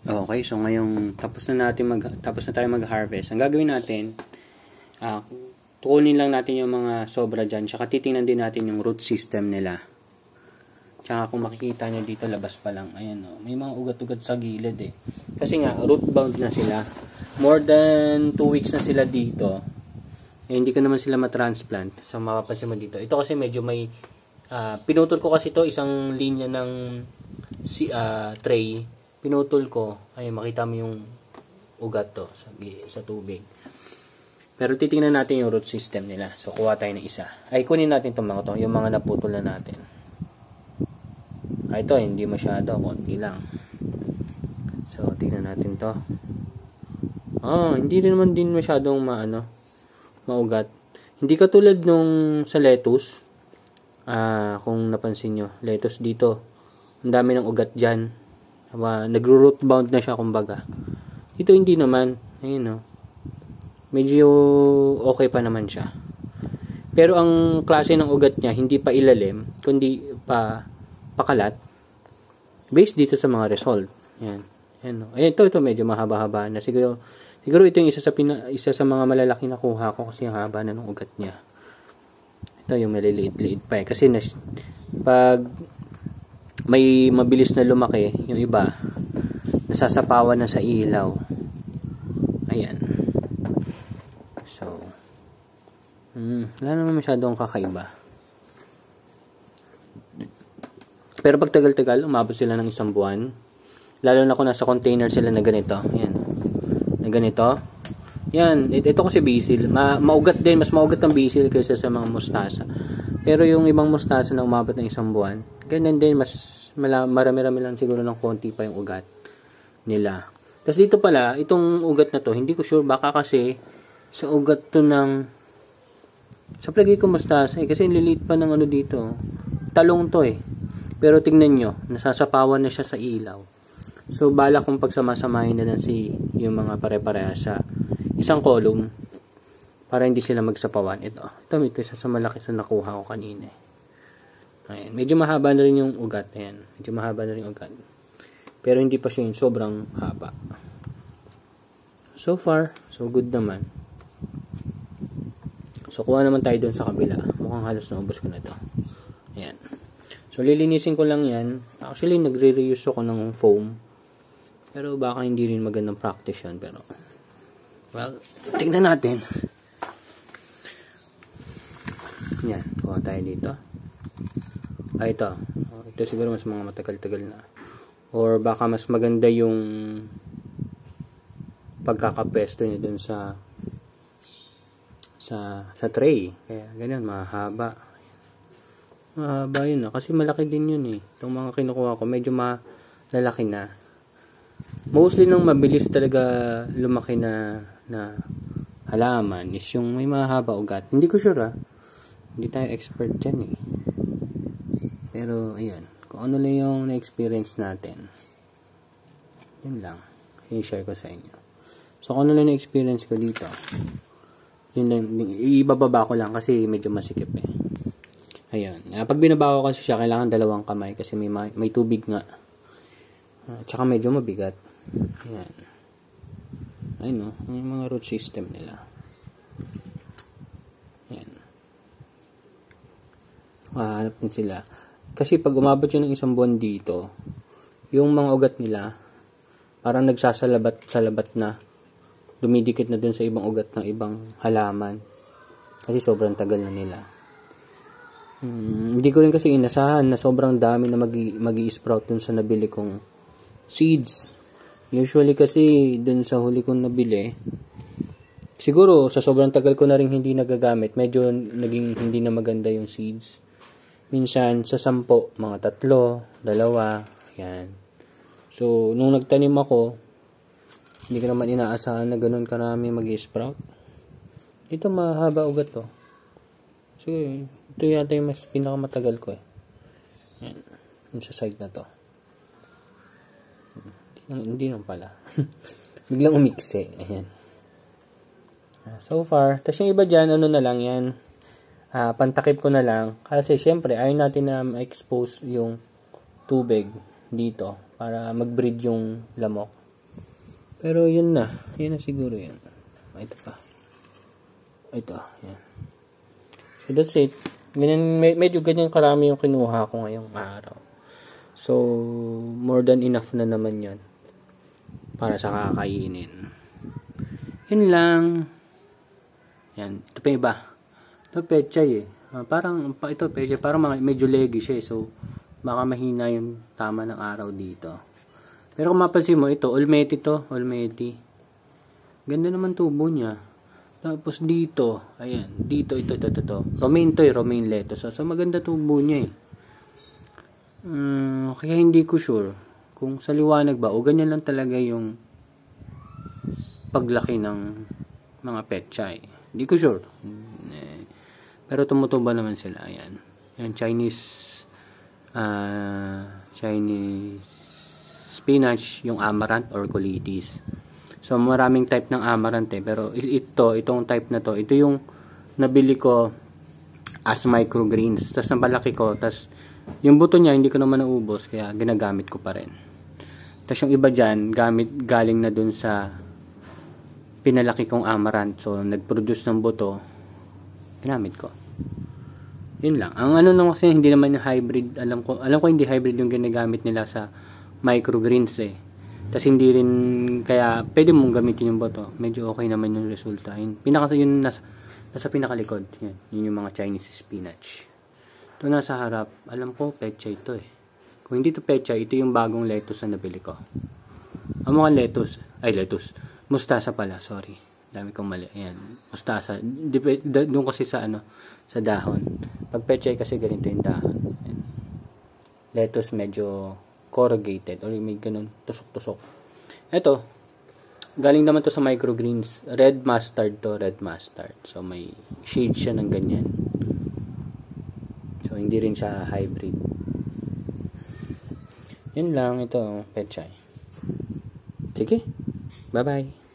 Okay, so ngayong tapos na tayo mag-harvest. Ang gagawin natin, tukunin lang natin yung mga sobra dyan, tsaka titingnan din natin yung root system nila. Tsaka kung makikita nyo dito, labas pa lang. Ayan, oh, may mga ugat-ugat sa gilid eh. Kasi nga, root bound na sila. More than 2 weeks na sila dito. Eh, hindi ko naman sila matransplant. So, mapapansin mo dito. Ito kasi medyo may, pinutol ko kasi to isang linya ng tray. Pinutol ko, ay makita mo yung ugat to sa tubig. Pero titingnan natin yung root system nila. So, kuha tayo ng isa. Ay, kunin natin itong mga to, yung mga naputol na natin. Ito, hindi masyado, konti lang. So, tingnan natin to. Hindi rin naman din masyadong maugat. Hindi katulad nung sa lettuce. Kung napansin nyo, lettuce dito. Ang dami ng ugat dyan. Nagro-root bound na siya kumbaga. Ito hindi naman. Ayun o. Medyo okay pa naman siya. Pero ang klase ng ugat niya hindi pa ilalim, kundi pakalat. Based dito sa mga result. Yan. Ayan, ito medyo mahaba-haba na. Siguro ito yung isa sa mga malalaki na kuha ko kasi ang haba na ng ugat niya. Ito yung maliliit-liit pa eh. Kasi pag may mabilis na lumaki, yung iba, nasasapawan na sa ilaw. Ayan. So, wala naman masyadong kakaiba. Pero pag tagal-tagal, umabot sila ng 1 buwan. Lalo na kung nasa container sila na ganito. Ayan. Na ganito. Yan. Ito kasi basil. Maugat din. Mas maugat ang basil kaysa sa mga mustasa. Pero yung ibang mustasa na umabot ng 1 buwan, ganyan din. Mas marami-rami lang siguro ng konti pa yung ugat nila. Tapos dito pala, itong ugat na to, hindi ko sure. Baka kasi sa ugat to ng sa plagay ko mustasa. Kasi nililiit pa ng dito. Talong to eh. Pero tingnan nyo, nasasapawan na siya sa ilaw. So, bala kung pagsamasamahin na lang yung mga pare-pareha sa isang column para hindi sila magsapawan. Ito isa sa malaki sa nakuha ko kanina. Ayan. Medyo mahaba na rin yung ugat. Ayan. Medyo mahaba na rin yung ugat. Pero hindi pa siya yung sobrang haba. So far, so good naman. So, kuha naman tayo dun sa kabila. Mukhang halos naubos ko na ito. Ayan. So, lilinisin ko lang yan. Actually, nagre-reuse ako ng foam. Pero baka hindi rin magandang practice yan. Pero, well, tingnan natin. Yan. Kuha tayo dito. Ito. Ito siguro mas mga matagal-tagal na. Or baka mas maganda yung pagkakapesto niya dun sa tray. Kaya, ganyan, mahaba. Mahaba yun na. Kasi malaki din yun eh. Itong mga kinukuha ko, medyo malalaki na. Mostly nang mabilis talaga lumaki na halaman is yung may mahaba ugat. Hindi ko sure Hindi tayo expert dyan eh. Pero, ayan. Kung ano lang yung na-experience natin. Yun lang. I-share ko sa inyo. So, kung ano lang na-experience ko dito. Yun lang. Ibababa ko lang kasi medyo masikip eh. Ayan. Pag binaba ko kasi siya, kailangan 2 kamay kasi may tubig nga. Tsaka medyo mabigat. Ayan. Ayun yung mga root system nila. Ayan. Hanap din sila. Kasi pag umabot yun ng 1 buwan dito, yung mga ugat nila, parang nagsasalabat na. Dumidikit na dun sa ibang ugat ng ibang halaman. Kasi sobrang tagal na nila. Hindi ko rin kasi inasahan na sobrang dami na magi-sprout dun sa nabili kong seeds. Usually kasi dun sa huli kong nabili, siguro sa sobrang tagal ko na rin hindi nagagamit, medyo naging hindi na maganda yung seeds. Minsan sa 10, mga 3, 2, yan. So, nung nagtanim ako, hindi ko naman inaasahan na ganun karami magi-sprout. Ito mahaba ugat to. So, ito yata yung mas pinakamatagal ko eh. Yan. Yung sa side na to. Hindi naman pala. Biglang umikse. Ayan. So far. Tapos yung iba dyan, ano na lang yan. Pantakip ko na lang. Kasi syempre, ayaw natin na ma-expose yung tubig dito para mag-breed yung lamok. Pero yun na siguro yan. Ito pa. Ito, yan. So that's it. Ganyan, medyo ganyan karami yung kinuha ko ngayong araw. So, more than enough na naman yun para sa kakainin. Yun lang. Yan. Ito pa iba. Ito pechay eh. Parang, ito pechay. Parang medyo leggy siya eh. So, baka mahina yung tama ng araw dito. Pero kung mapansin mo, ito, Olmeti to. Olmeti. Ganda naman tubo niya. Tapos dito, ayan. Dito, ito. Romaine to eh. Romaine lettuce. So, maganda tubo niya eh. Kaya hindi ko sure kung sa liwanag ba o ganyan lang talaga yung paglaki ng mga pechay. Hindi ko sure. Pero tumutubo naman sila. Ayan. Ayan, Chinese spinach, yung amaranth or colitis. So, maraming type ng amaranth eh. Pero itong type na to, ito yung nabili ko as microgreens. Tapos napalaki ko. Tapos, yung buto niya, hindi ko naman naubos. Kaya, ginagamit ko pa rin. Tapos, yung iba dyan, galing na dun sa pinalaki kong amaranth. So, nag-produce ng buto. Ginamit ko. Yun lang. Ang ano nung kasi, hindi naman yung hybrid. Alam ko hindi hybrid yung ginagamit nila sa microgreens eh. Tapos, hindi rin, kaya, pwede mong gamitin yung buto. Medyo okay naman yung resulta. Yun nasa pinakalikod. Yun yung mga Chinese spinach. Ito nasa harap, alam ko, pechay ito eh. Kung hindi ito pechay, ito yung bagong lettuce na nabili ko. Ang mga lettuce, mustasa pala, sorry. Dami kong mali. Ayan, mustasa. Doon kasi sa dahon. Pag pechay kasi ganito yung dahon. Ayan. Lettuce medyo corrugated or may ganun, tusok-tusok. Ito, galing naman to sa microgreens. Red mustard. So, may shade siya ng ganyan. So, hindi rin siya hybrid. Yun lang, ito, pechay. Sige, bye-bye.